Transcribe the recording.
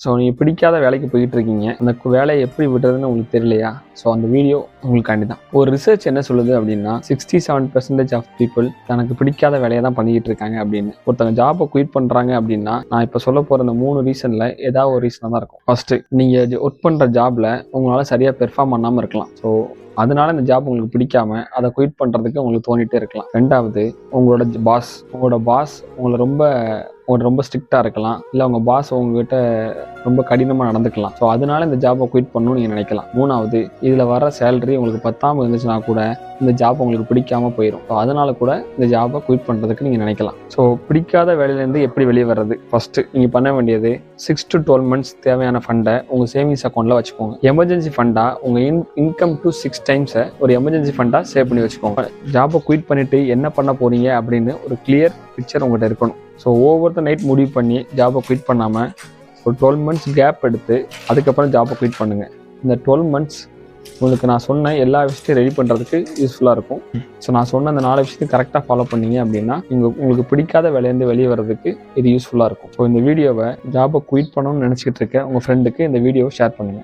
So நீங்கள் பிடிக்காத வேலைக்கு போயிட்டு இருக்கீங்க, அந்த வேலையை எப்படி விடுறதுன்னு உங்களுக்கு தெரியலையா? ஸோ அந்த வீடியோ உங்களுக்காண்டி தான். ஒரு ரிசர்ச் என்ன சொல்லுது அப்படின்னா 67% ஆஃப் பீப்புள் தனக்கு பிடிக்காத வேலையை தான் பண்ணிக்கிட்டு இருக்காங்க அப்படின்னு. ஒருத்தவங்க ஜாபை குயிட் பண்ணுறாங்க அப்படின்னா நான் இப்போ சொல்ல போகிற இந்த 3 ரீசனில் ஏதாவது ஒரு ரீசனாக தான் இருக்கும். ஃபஸ்ட்டு, நீங்கள் ஒர்க் பண்ணுற ஜாபில் உங்களால் சரியாக பெர்ஃபார்ம் பண்ணாமல் இருக்கலாம். ஸோ அதனால இந்த ஜாப் உங்களுக்கு பிடிக்காம அதை குயிட் பண்ணுறதுக்கு உங்களுக்கு தோணிகிட்டே இருக்கலாம். ரெண்டாவது, உங்களோட பாஸ் உங்களை ரொம்ப ஸ்ட்ரிக்டாக இருக்கலாம், இல்லை உங்கள் பாஸ் உங்ககிட்ட ரொம்ப கடினமாக நடந்துக்கலாம். ஸோ அதனால இந்த ஜாபை குயிட் பண்ணணும்னு நீங்கள் நினைக்கலாம். மூணாவது, இதில் வர சேலரி உங்களுக்கு பத்தாமல் இருந்துச்சுன்னா கூட இந்த ஜாப் உங்களுக்கு பிடிக்காமல் போயிடும். ஸோ அதனால கூட இந்த ஜாபை குயிட் பண்ணுறதுக்கு நீங்கள் நினைக்கலாம். ஸோ பிடிக்காத வேலையிலேருந்து எப்படி வெளியே வர்றது? ஃபஸ்ட்டு நீங்கள் பண்ண வேண்டியது 6 to 12 months தேவையான ஃபண்டை உங்கள் சேவிங்ஸ் அக்கௌண்ட்டில் வச்சுக்கோங்க. எமர்ஜென்சி ஃபண்டாக உங்கள் இன்கம் டு 6 times ஒரு எமர்ஜென்சி ஃபண்டாக சேவ் பண்ணி வச்சுக்கோங்க. ஜாபை குயிட் பண்ணிவிட்டு என்ன பண்ண போகிறீங்க அப்படின்னு ஒரு கிளியர் பிக்சர் உங்கள்கிட்ட இருக்கணும். ஸோ ஓவர் த நைட் முடிவு பண்ணி ஜாபை குயிட் பண்ணாமல் ஒரு 12 months கேப் எடுத்து அதுக்கப்புறம் ஜாபை குயிட் பண்ணுங்கள். இந்த 12 months உங்களுக்கு நான் சொன்ன எல்லா விஷயத்தையும் ரெடி பண்ணுறதுக்கு யூஸ்ஃபுல்லாக இருக்கும். ஸோ நான் சொன்ன அந்த 4 விஷயத்தையும் கரெக்டாக ஃபாலோ பண்ணீங்க அப்படின்னா உங்களுக்கு பிடிக்காத வேலையிலேருந்து வெளியே வர்றதுக்கு இது யூஸ்ஃபுல்லாக இருக்கும். ஸோ இந்த வீடியோவை ஜாபை குயிட் பண்ணணும்னு நினச்சிக்கிட்டு இருக்க உங்கள் ஃப்ரெண்டுக்கு இந்த வீடியோவை ஷேர் பண்ணுங்கள்.